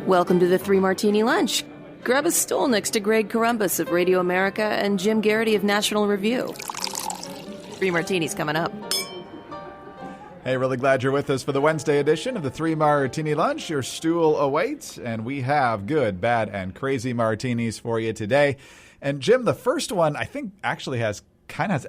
Welcome to the Three Martini Lunch. Grab a stool next to Greg Columbus of Radio America and Jim Garrity of National Review. Three Martinis coming up. Hey, really glad you're with us for the Wednesday edition of the Three Martini Lunch. Your stool awaits, and we have good, bad, and crazy martinis for you today. And Jim, the first one I think actually has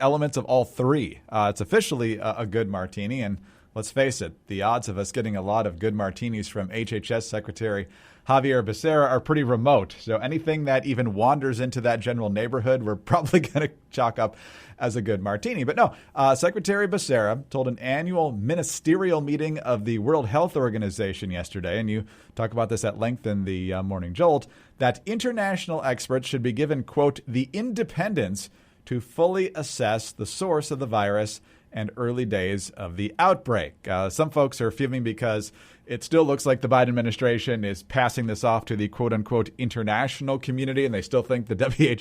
elements of all three. It's officially a good martini, and let's face it, the odds of us getting a lot of good martinis from HHS Secretary Javier Becerra are pretty remote. So anything that even wanders into that general neighborhood, we're probably going to chalk up as a good martini. But no, Secretary Becerra told an annual ministerial meeting of the World Health Organization yesterday, and you talk about this at length in the Morning Jolt, that international experts should be given, quote, the independence to fully assess the source of the virus and early days of the outbreak. Some folks are fuming because it still looks like the Biden administration is passing this off to the quote-unquote international community, and they still think the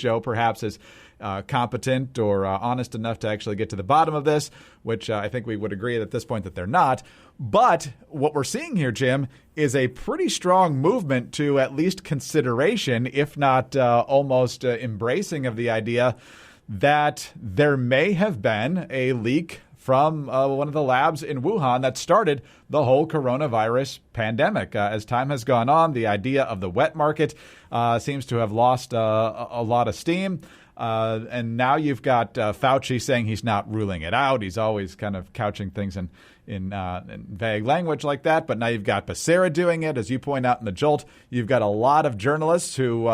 WHO perhaps is competent or honest enough to actually get to the bottom of this, which I think we would agree at this point that they're not. But what we're seeing here, Jim, is a pretty strong movement to at least consideration, if not almost embracing of the idea that there may have been a leak from one of the labs in Wuhan that started the whole coronavirus pandemic. As time has gone on, the idea of the wet market seems to have lost a lot of steam. And now you've got Fauci saying he's not ruling it out. He's always kind of couching things in vague language like that. But now you've got Becerra doing it. As you point out in the Jolt, you've got a lot of journalists who,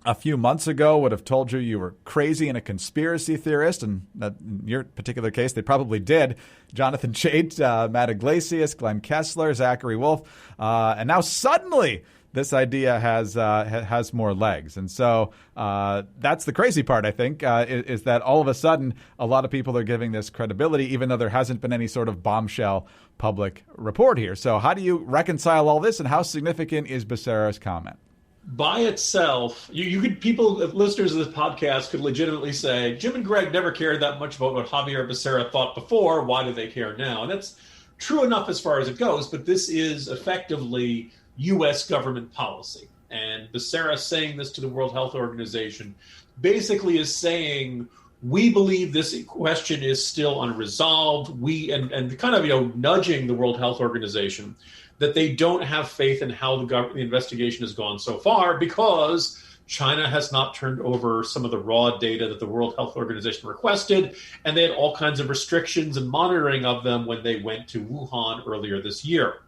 a few months ago would have told you were crazy and a conspiracy theorist, and in your particular case, they probably did. Jonathan Chait, Matt Iglesias, Glenn Kessler, Zachary Wolf, and now suddenly this idea has more legs. And so that's the crazy part, I think, is that all of a sudden a lot of people are giving this credibility, even though there hasn't been any sort of bombshell public report here. So how do you reconcile all this, and how significant is Becerra's comment? By itself, listeners of this podcast could legitimately say, Jim and Greg never cared that much about what Javier Becerra thought before. Why do they care now? And that's true enough as far as it goes, but this is effectively U.S. government policy. And Becerra saying this to the World Health Organization basically is saying, we believe this question is still unresolved. And kind of, nudging the World Health Organization that they don't have faith in how the investigation has gone so far because China has not turned over some of the raw data that the World Health Organization requested, and they had all kinds of restrictions and monitoring of them when they went to Wuhan earlier this year.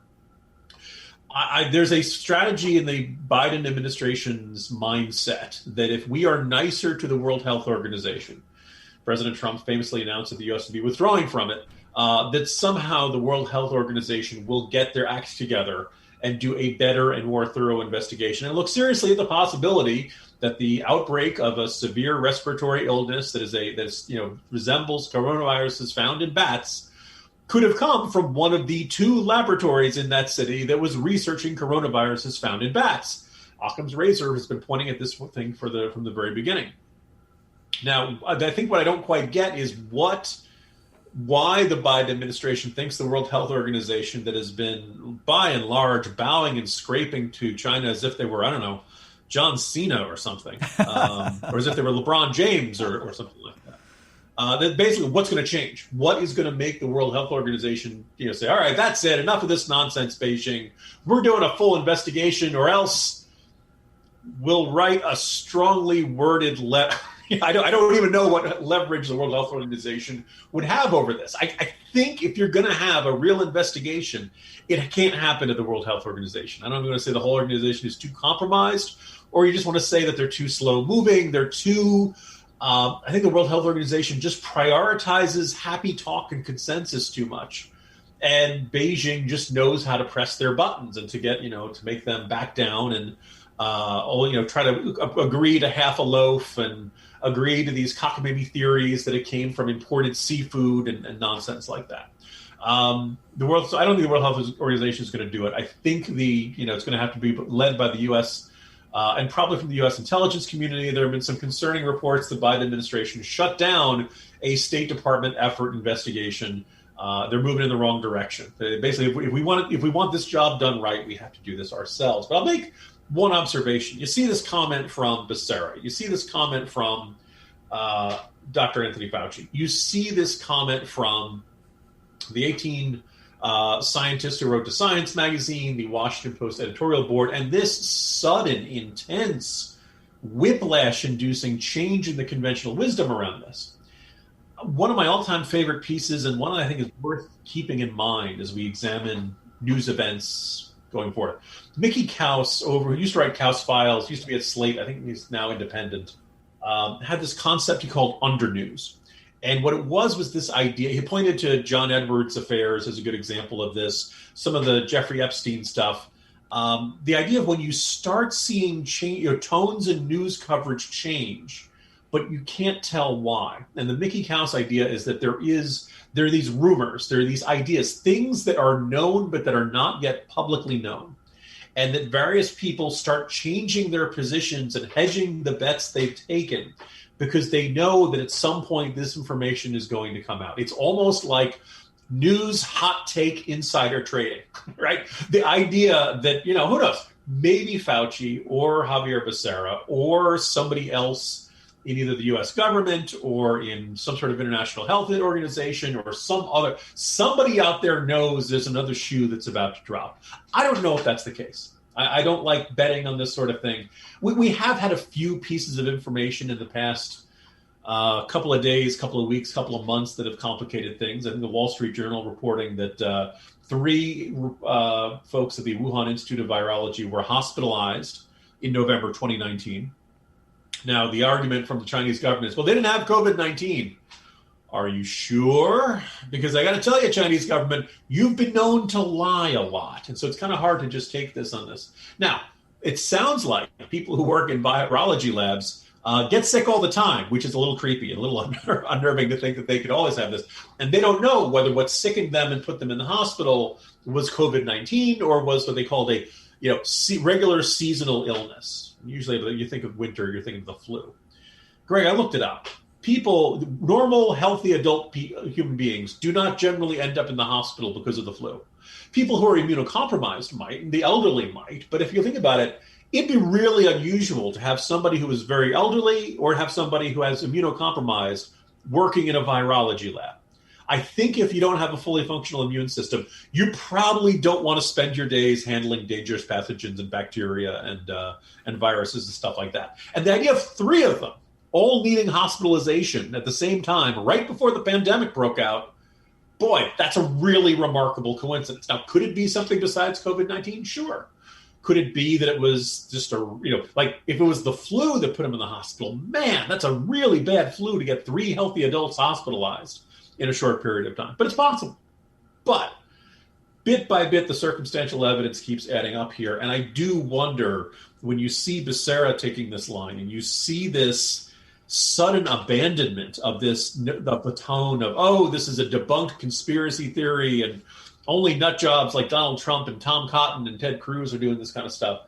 There's a strategy in the Biden administration's mindset that if we are nicer to the World Health Organization, President Trump famously announced that the U.S. would be withdrawing from it, that somehow the World Health Organization will get their acts together and do a better and more thorough investigation and look seriously at the possibility that the outbreak of a severe respiratory illness that resembles coronaviruses found in bats could have come from one of the two laboratories in that city that was researching coronaviruses found in bats. Occam's razor has been pointing at this thing from the very beginning. Now, I think what I don't quite get is why the Biden administration thinks the World Health Organization, that has been, by and large, bowing and scraping to China as if they were, John Cena or something, or as if they were LeBron James or something like that. That basically, what's going to change? What is going to make the World Health Organization, say, all right, that's it, enough of this nonsense, Beijing. We're doing a full investigation, or else we'll write a strongly worded letter. I don't even know what leverage the World Health Organization would have over this. I think if you're going to have a real investigation, it can't happen at the World Health Organization. I don't even want to say the whole organization is too compromised, or you just want to say that they're too slow moving. They're too, I think the World Health Organization just prioritizes happy talk and consensus too much. And Beijing just knows how to press their buttons and to get, to make them back down and, try to agree to half a loaf and agree to these cockamamie theories that it came from imported seafood and nonsense like that. So I don't think the World Health Organization is going to do it. I think it's going to have to be led by the U.S. And probably from the U.S. intelligence community. There have been some concerning reports the Biden administration shut down a State Department effort investigation They're moving in the wrong direction. Basically, if we want this job done right, we have to do this ourselves. But I'll make one observation. You see this comment from Becerra. You see this comment from Dr. Anthony Fauci. You see this comment from the 18 scientists who wrote to Science magazine, the Washington Post editorial board, and this sudden, intense, whiplash-inducing change in the conventional wisdom around this. One of my all-time favorite pieces, and one I think is worth keeping in mind as we examine news events going forward. Mickey Kaus, who used to write Kaus Files, used to be at Slate, I think he's now independent, had this concept he called undernews. And what it was this idea, he pointed to John Edwards' affairs as a good example of this, some of the Jeffrey Epstein stuff. The idea of when you start seeing tones in news coverage change, but you can't tell why. And the Mickey Kaus idea is that there are these rumors, there are these ideas, things that are known but that are not yet publicly known. And that various people start changing their positions and hedging the bets they've taken because they know that at some point this information is going to come out. It's almost like news hot take insider trading, right? The idea that, who knows, maybe Fauci or Javier Becerra or somebody else in either the U.S. government or in some sort of international health organization or somebody out there knows there's another shoe that's about to drop. I don't know if that's the case. I don't like betting on this sort of thing. We have had a few pieces of information in the past couple of days, couple of weeks, couple of months that have complicated things. I think the Wall Street Journal reporting that 3 folks at the Wuhan Institute of Virology were hospitalized in November 2019. Now, the argument from the Chinese government is, well, they didn't have COVID-19. Are you sure? Because I got to tell you, Chinese government, you've been known to lie a lot. And so it's kind of hard to just take this on this. Now, it sounds like people who work in virology labs get sick all the time, which is a little creepy and a little unnerving to think that they could always have this. And they don't know whether what sickened them and put them in the hospital was COVID-19 or was what they called a regular seasonal illness. Usually you think of winter, you're thinking of the flu. Greg, I looked it up. People, normal, healthy adult human beings do not generally end up in the hospital because of the flu. People who are immunocompromised might, and the elderly might, but if you think about it, it'd be really unusual to have somebody who is very elderly or have somebody who has immunocompromised working in a virology lab. I think if you don't have a fully functional immune system, you probably don't want to spend your days handling dangerous pathogens and bacteria and viruses and stuff like that. And the idea of 3 of them all needing hospitalization at the same time, right before the pandemic broke out, boy, that's a really remarkable coincidence. Now, could it be something besides COVID-19? Sure. Could it be that it was just like if it was the flu that put him in the hospital? Man, that's a really bad flu to get 3 healthy adults hospitalized in a short period of time. But it's possible. But bit by bit, the circumstantial evidence keeps adding up here. And I do wonder, when you see Becerra taking this line and you see this sudden abandonment of the tone of, this is a debunked conspiracy theory and only nut jobs like Donald Trump and Tom Cotton and Ted Cruz are doing this kind of stuff.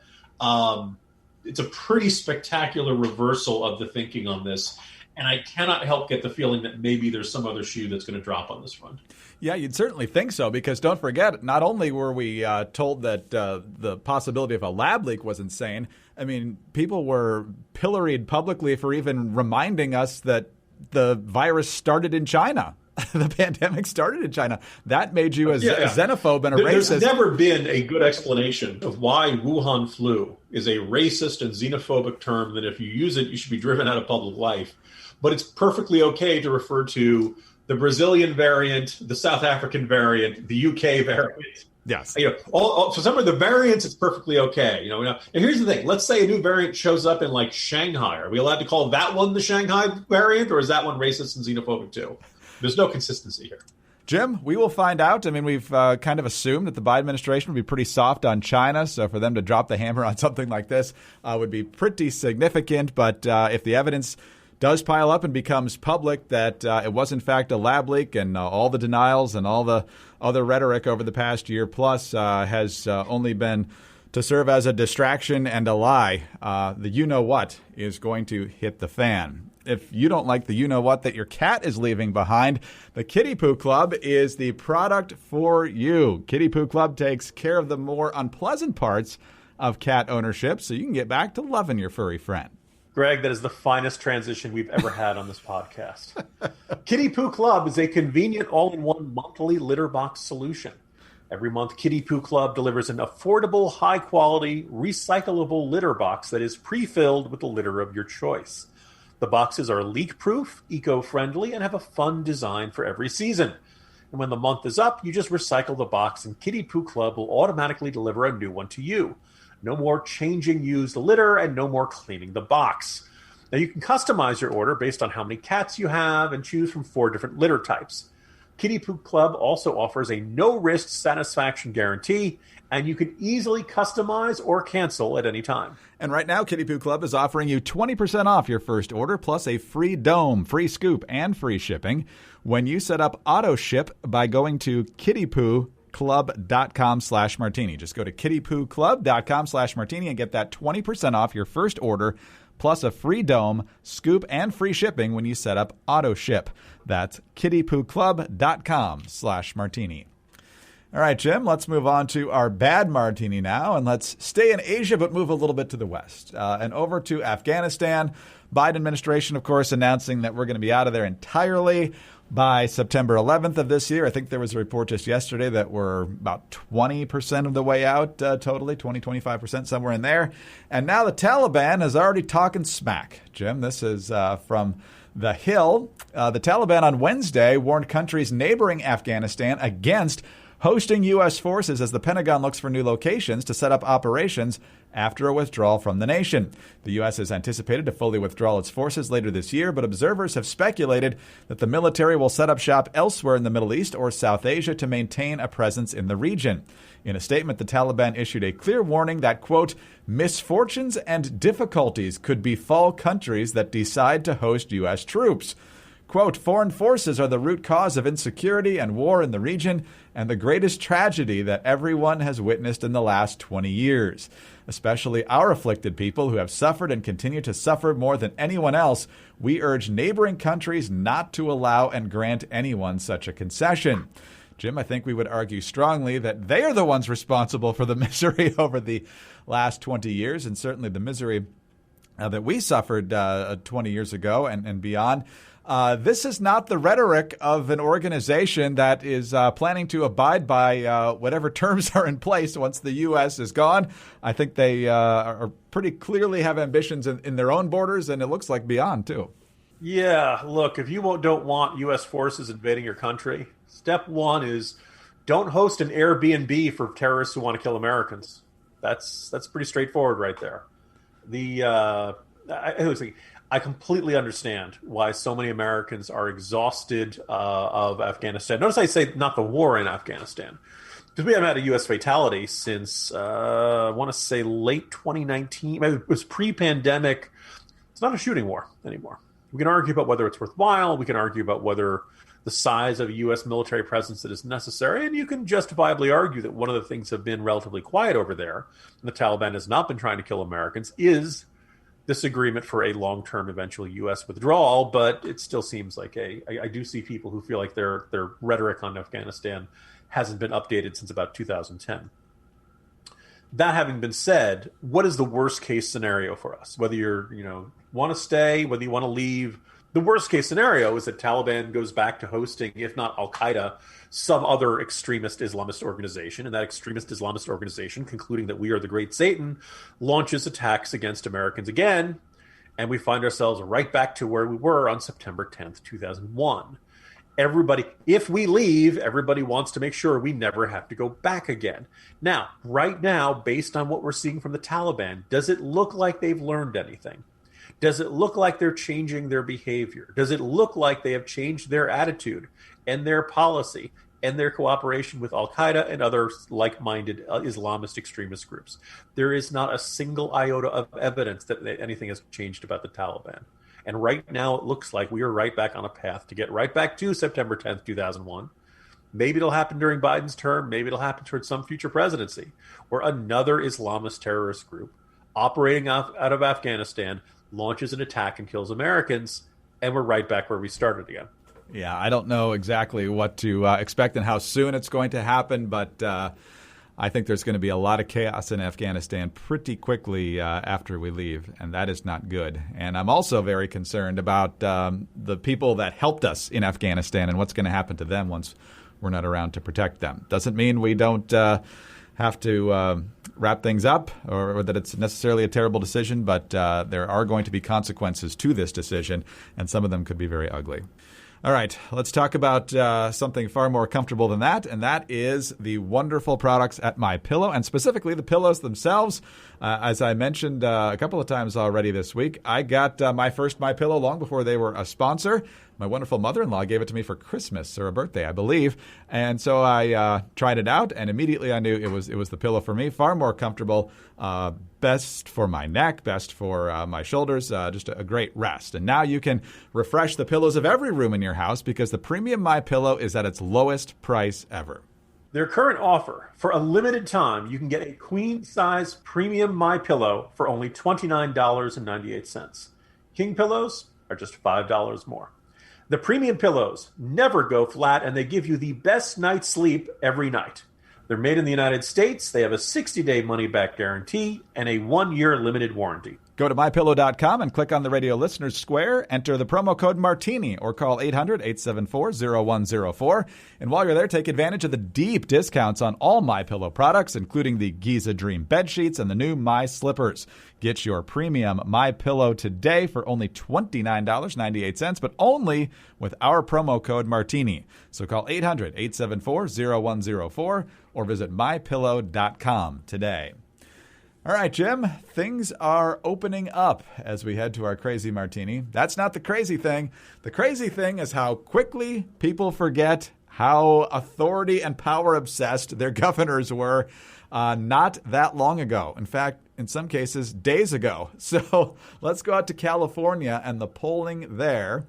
It's a pretty spectacular reversal of the thinking on this. And I cannot help get the feeling that maybe there's some other shoe that's going to drop on this front. Yeah, you'd certainly think so, because don't forget, not only were we told that the possibility of a lab leak was insane, I mean, people were pilloried publicly for even reminding us that the virus started in China. The pandemic started in China. That made you a xenophobe and a racist. There's never been a good explanation of why Wuhan flu is a racist and xenophobic term that if you use it, you should be driven out of public life. But it's perfectly okay to refer to the Brazilian variant, the South African variant, the UK variant. Yes. For some of the variants, it's perfectly okay. And here's the thing. Let's say a new variant shows up in like Shanghai. Are we allowed to call that one the Shanghai variant, or is that one racist and xenophobic too? There's no consistency here. Jim, we will find out. I mean, we've kind of assumed that the Biden administration would be pretty soft on China, so for them to drop the hammer on something like this would be pretty significant. But if the evidence does pile up and becomes public that it was in fact a lab leak, and all the denials and all the other rhetoric over the past year plus has only been to serve as a distraction and a lie. The you-know-what is going to hit the fan. If you don't like the you-know-what that your cat is leaving behind, the Kitty Poo Club is the product for you. Kitty Poo Club takes care of the more unpleasant parts of cat ownership so you can get back to loving your furry friend. Greg, that is the finest transition we've ever had on this podcast. Kitty Poo Club is a convenient all-in-one monthly litter box solution. Every month, Kitty Poo Club delivers an affordable, high-quality, recyclable litter box that is pre-filled with the litter of your choice. The boxes are leak-proof, eco-friendly, and have a fun design for every season. And when the month is up, you just recycle the box, and Kitty Poo Club will automatically deliver a new one to you. No more changing used litter, and no more cleaning the box. Now, you can customize your order based on how many cats you have and choose from 4 different litter types. Kitty Poo Club also offers a no-risk satisfaction guarantee, and you can easily customize or cancel at any time. And right now, Kitty Poo Club is offering you 20% off your first order, plus a free dome, free scoop, and free shipping when you set up auto ship by going to kittypooclub.com/martini. Just go to kittypooclub.com/martini and get that 20% off your first order, plus a free dome, scoop, and free shipping when you set up auto ship. That's kittypooclub.com/martini. All right, Jim, let's move on to our bad martini now, and let's stay in Asia but move a little bit to the west and over to Afghanistan. Biden administration, of course, announcing that we're going to be out of there entirely by September 11th of this year. I think there was a report just yesterday that we're about 20% of the way out totally, 25%, somewhere in there. And now the Taliban is already talking smack. Jim, this is from The Hill. The Taliban on Wednesday warned countries neighboring Afghanistan against hosting U.S. forces as the Pentagon looks for new locations to set up operations after a withdrawal from the nation. The U.S. is anticipated to fully withdraw its forces later this year, but observers have speculated that the military will set up shop elsewhere in the Middle East or South Asia to maintain a presence in the region. In a statement, the Taliban issued a clear warning that, quote, misfortunes and difficulties could befall countries that decide to host U.S. troops. Quote, foreign forces are the root cause of insecurity and war in the region and the greatest tragedy that everyone has witnessed in the last 20 years. Especially our afflicted people who have suffered and continue to suffer more than anyone else, we urge neighboring countries not to allow and grant anyone such a concession. Jim, I think we would argue strongly that they are the ones responsible for the misery over the last 20 years and certainly the misery that we suffered 20 years ago and beyond. This is not the rhetoric of an organization that is planning to abide by whatever terms are in place once the U.S. is gone. I think they are pretty clearly have ambitions in their own borders, and it looks like beyond, too. Yeah, look, if you don't want U.S. forces invading your country, step one is don't host an Airbnb for terrorists who want to kill Americans. That's pretty straightforward right there. I completely understand why so many Americans are exhausted of Afghanistan. Notice I say not the war in Afghanistan, because we haven't had a U.S. fatality since, I want to say, late 2019. It was pre-pandemic. It's not a shooting war anymore. We can argue about whether it's worthwhile. We can argue about whether the size of a U.S. military presence that is necessary. And you can justifiably argue that one of the things that have been relatively quiet over there, and the Taliban has not been trying to kill Americans, is this agreement for a long-term eventual U.S. withdrawal, but it still seems like I do see people who feel like their rhetoric on Afghanistan hasn't been updated since about 2010. That having been said, what is the worst-case scenario for us? Whether you want to stay, whether you want to leave, the worst-case scenario is that Taliban goes back to hosting, if not Al-Qaeda, some other extremist Islamist organization, and that extremist Islamist organization, concluding that we are the great Satan, launches attacks against Americans again, and we find ourselves right back to where we were on September 10th, 2001. If we leave, everybody wants to make sure we never have to go back again. Now, right now, based on what we're seeing from the Taliban, does it look like they've learned anything? Does it look like they're changing their behavior? Does it look like they have changed their attitude and their policy and their cooperation with Al-Qaeda and other like-minded Islamist extremist groups? There is not a single iota of evidence that anything has changed about the Taliban. And right now it looks like we are right back on a path to get right back to September 10th, 2001. Maybe it'll happen during Biden's term. Maybe it'll happen towards some future presidency, where another Islamist terrorist group operating out of Afghanistan launches an attack and kills Americans, and we're right back where we started again. Yeah, I don't know exactly what to expect and how soon it's going to happen, but I think there's going to be a lot of chaos in Afghanistan pretty quickly after we leave, and that is not good. And I'm also very concerned about the people that helped us in Afghanistan and what's going to happen to them once we're not around to protect them. Doesn't mean we don't have to wrap things up or that it's necessarily a terrible decision, but there are going to be consequences to this decision, and some of them could be very ugly. All right, let's talk about something far more comfortable than that, and that is the wonderful products at MyPillow, and specifically the pillows themselves. As I mentioned a couple of times already this week, I got my first MyPillow long before they were a sponsor. My wonderful mother-in-law gave it to me for Christmas or a birthday, I believe. And so I tried it out, and immediately I knew it was the pillow for me. Far more comfortable, best for my neck, best for my shoulders, just a great rest. And now you can refresh the pillows of every room in your house because the premium MyPillow is at its lowest price ever. Their current offer, for a limited time, you can get a queen-size premium MyPillow for only $29.98. King pillows are just $5 more. The premium pillows never go flat, and they give you the best night's sleep every night. They're made in the United States. They have a 60-day money-back guarantee and a 1-year limited warranty. Go to MyPillow.com and click on the radio listeners square. Enter the promo code Martini or call 800-874-0104. And while you're there, take advantage of the deep discounts on all MyPillow products, including the Giza Dream bed sheets and the new My Slippers. Get your premium MyPillow today for only $29.98, but only with our promo code Martini. So call 800-874-0104 or visit MyPillow.com today. All right, Jim, things are opening up as we head to our crazy martini. That's not the crazy thing. The crazy thing is how quickly people forget how authority and power obsessed their governors were not that long ago. In fact, in some cases, days ago. So let's go out to California and the polling there.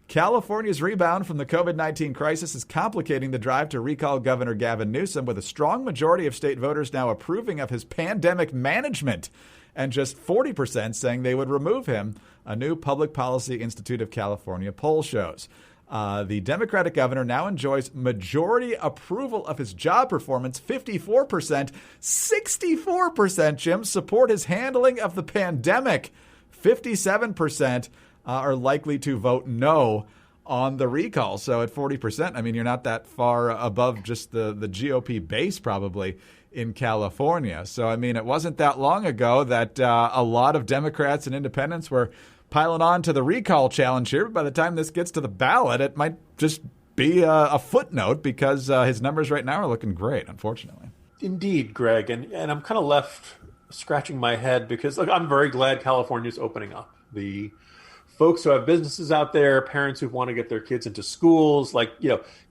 California's rebound from the COVID-19 crisis is complicating the drive to recall Governor Gavin Newsom, with a strong majority of state voters now approving of his pandemic management and just 40% saying they would remove him, a new Public Policy Institute of California poll shows. The Democratic governor now enjoys majority approval of his job performance, 54%. 64%, Jim, support his handling of the pandemic. 57% are likely to vote no on the recall. So at 40%, I mean, you're not that far above just the GOP base probably in California. So, I mean, it wasn't that long ago that a lot of Democrats and independents were piling on to the recall challenge here. But by the time this gets to the ballot, it might just be a footnote because his numbers right now are looking great, unfortunately. Indeed, Greg. And I'm kind of left scratching my head because I'm very glad California's opening up. The folks who have businesses out there, parents who want to get their kids into schools,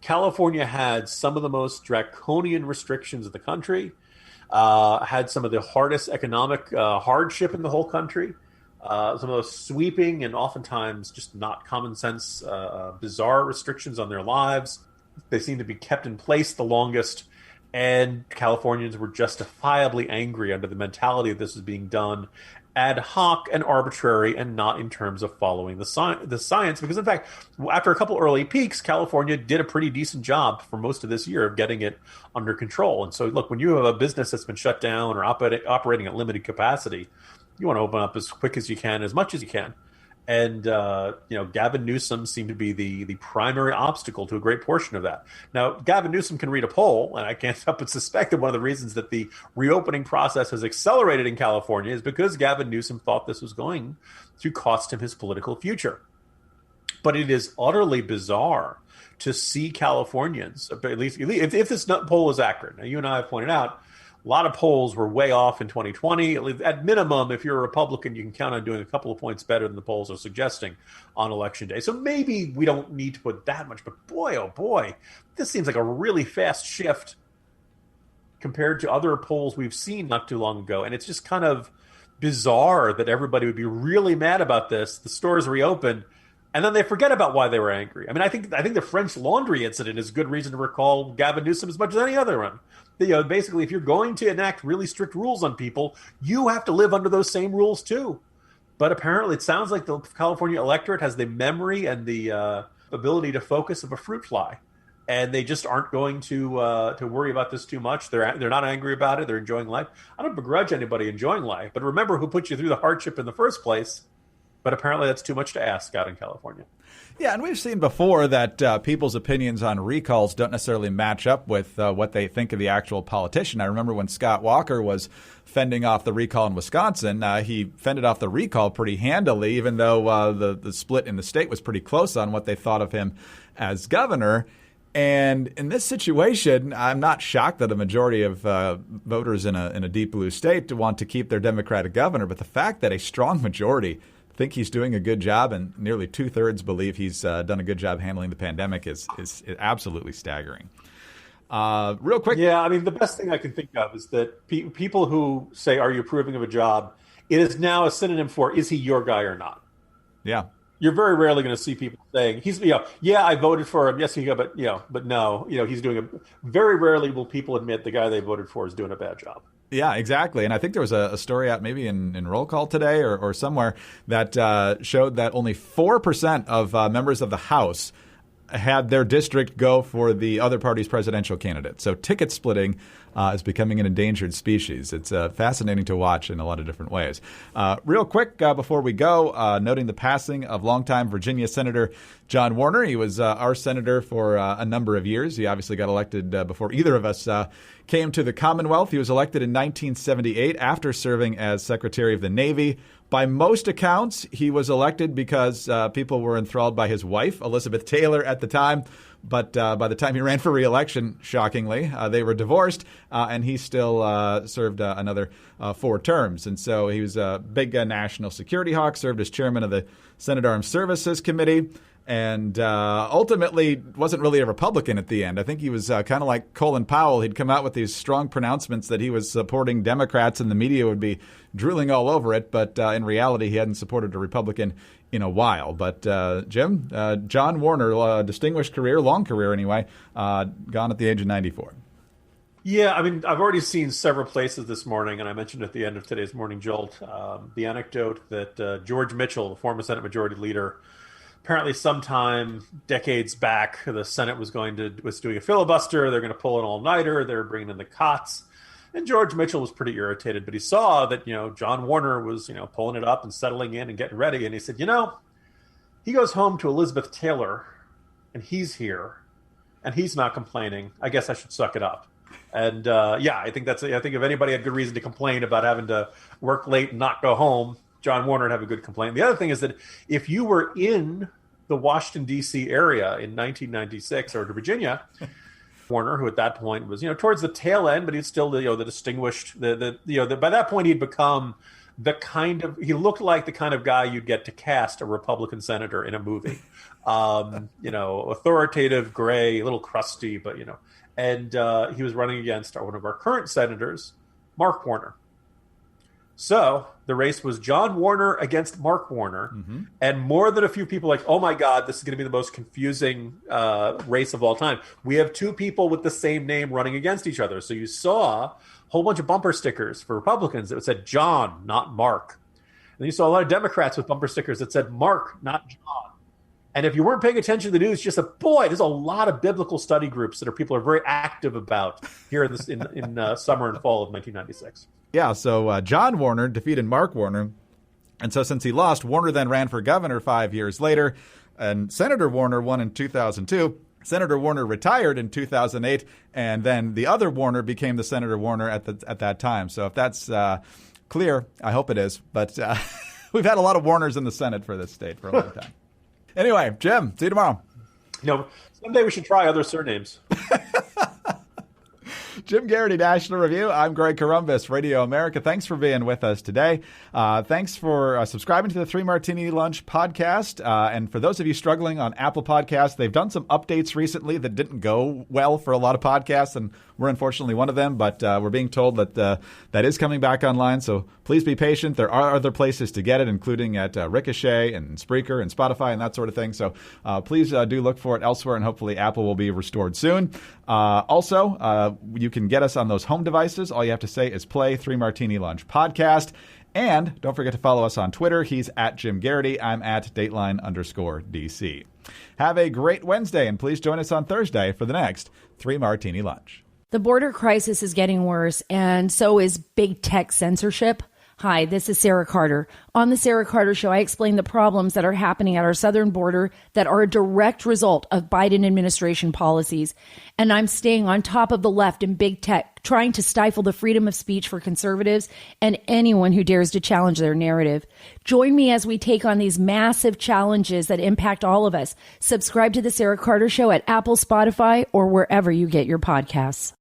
California had some of the most draconian restrictions in the country, had some of the hardest economic hardship in the whole country, some of those sweeping and oftentimes just not common sense, bizarre restrictions on their lives. They seem to be kept in place the longest, and Californians were justifiably angry under the mentality that this was being done ad hoc and arbitrary and not in terms of following the science. Because, in fact, after a couple early peaks, California did a pretty decent job for most of this year of getting it under control. And so, look, when you have a business that's been shut down or operating at limited capacity, you want to open up as quick as you can, as much as you can. And, Gavin Newsom seemed to be the primary obstacle to a great portion of that. Now, Gavin Newsom can read a poll, and I can't help but suspect that one of the reasons that the reopening process has accelerated in California is because Gavin Newsom thought this was going to cost him his political future. But it is utterly bizarre to see Californians, at least if this poll is accurate. Now, you and I have pointed out, a lot of polls were way off in 2020. At minimum, if you're a Republican, you can count on doing a couple of points better than the polls are suggesting on Election Day. So maybe we don't need to put that much. But boy, oh boy, this seems like a really fast shift compared to other polls we've seen not too long ago. And it's just kind of bizarre that everybody would be really mad about this. The stores reopen. And then they forget about why they were angry. I mean, I think the French Laundry incident is good reason to recall Gavin Newsom as much as any other one. Basically, if you're going to enact really strict rules on people, you have to live under those same rules too. But apparently, it sounds like the California electorate has the memory and the ability to focus of a fruit fly, and they just aren't going to worry about this too much. They're not angry about it. They're enjoying life. I don't begrudge anybody enjoying life, but remember who put you through the hardship in the first place. But apparently that's too much to ask out in California. Yeah, and we've seen before that people's opinions on recalls don't necessarily match up with what they think of the actual politician. I remember when Scott Walker was fending off the recall in Wisconsin, he fended off the recall pretty handily, even though the split in the state was pretty close on what they thought of him as governor. And in this situation, I'm not shocked that a majority of voters in a deep blue state want to keep their Democratic governor. But the fact that a strong majority think he's doing a good job and nearly 2/3 believe he's done a good job handling the pandemic is absolutely staggering. Real quick. Yeah, I mean, the best thing I can think of is that people who say, are you approving of a job? It is now a synonym for, is he your guy or not? Yeah. You're very rarely going to see people saying yeah, I voted for him. Yes, but no, he's doing very rarely will people admit the guy they voted for is doing a bad job. Yeah, exactly. And I think there was a story out maybe in Roll Call today or somewhere that showed that only 4% of members of the House had their district go for the other party's presidential candidate. So ticket splitting is becoming an endangered species. It's fascinating to watch in a lot of different ways. Real quick, before we go, noting the passing of longtime Virginia Senator John Warner. He was our senator for a number of years. He obviously got elected before either of us came to the Commonwealth. He was elected in 1978 after serving as Secretary of the Navy. By most accounts, he was elected because people were enthralled by his wife, Elizabeth Taylor, at the time. But by the time he ran for re-election, shockingly, they were divorced, and he still served another 4 terms. And so he was a big national security hawk, served as chairman of the Senate Armed Services Committee, and ultimately wasn't really a Republican at the end. I think he was kind of like Colin Powell. He'd come out with these strong pronouncements that he was supporting Democrats, and the media would be drooling all over it. But in reality, he hadn't supported a Republican in a while. But Jim, John Warner, distinguished career, long career anyway, gone at the age of 94. Yeah, I mean, I've already seen several places this morning, and I mentioned at the end of today's Morning Jolt, the anecdote that George Mitchell, the former Senate Majority Leader, apparently sometime decades back, the Senate was doing a filibuster. They're going to pull an all-nighter. They're bringing in the cots. And George Mitchell was pretty irritated, but he saw that, John Warner was, pulling it up and settling in and getting ready. And he said, he goes home to Elizabeth Taylor and he's here and he's not complaining. I guess I should suck it up. And I think if anybody had good reason to complain about having to work late and not go home, John Warner would have a good complaint. The other thing is that if you were in the Washington, D.C. area in 1996 or to Virginia, Warner, who at that point was, towards the tail end, but he's still the distinguished, by that point he'd become he looked like the kind of guy you'd get to cast a Republican senator in a movie. Authoritative, gray, a little crusty, but, and he was running against one of our current senators, Mark Warner. So the race was John Warner against Mark Warner, and more than a few people like, oh my God, this is going to be the most confusing race of all time. We have 2 people with the same name running against each other. So you saw a whole bunch of bumper stickers for Republicans that said John, not Mark. And you saw a lot of Democrats with bumper stickers that said Mark, not John. And if you weren't paying attention to the news, just there's a lot of biblical study groups that people are very active about here in summer and fall of 1996. Yeah, so John Warner defeated Mark Warner. And so since he lost, Warner then ran for governor 5 years later. And Senator Warner won in 2002. Senator Warner retired in 2008. And then the other Warner became the Senator Warner at that time. So if that's clear, I hope it is. But we've had a lot of Warners in the Senate for this state for a long time. Anyway, Jim, see you tomorrow. Someday we should try other surnames. Jim Garrity, National Review. I'm Greg Corombos, Radio America. Thanks for being with us today. Thanks for subscribing to the 3 Martini Lunch podcast. And for those of you struggling on Apple Podcasts, they've done some updates recently that didn't go well for a lot of podcasts. And We're unfortunately one of them, but we're being told that that is coming back online. So please be patient. There are other places to get it, including at Ricochet and Spreaker and Spotify and that sort of thing. So please do look for it elsewhere, and hopefully Apple will be restored soon. Also, you can get us on those home devices. All you have to say is play 3 Martini Lunch podcast. And don't forget to follow us on Twitter. He's at Jim Garrity. I'm at Dateline_DC. Have a great Wednesday, and please join us on Thursday for the next 3 Martini Lunch. The border crisis is getting worse, and so is big tech censorship. Hi, this is Sarah Carter. On the Sarah Carter Show, I explain the problems that are happening at our southern border that are a direct result of Biden administration policies. And I'm staying on top of the left and big tech, trying to stifle the freedom of speech for conservatives and anyone who dares to challenge their narrative. Join me as we take on these massive challenges that impact all of us. Subscribe to the Sarah Carter Show at Apple, Spotify, or wherever you get your podcasts.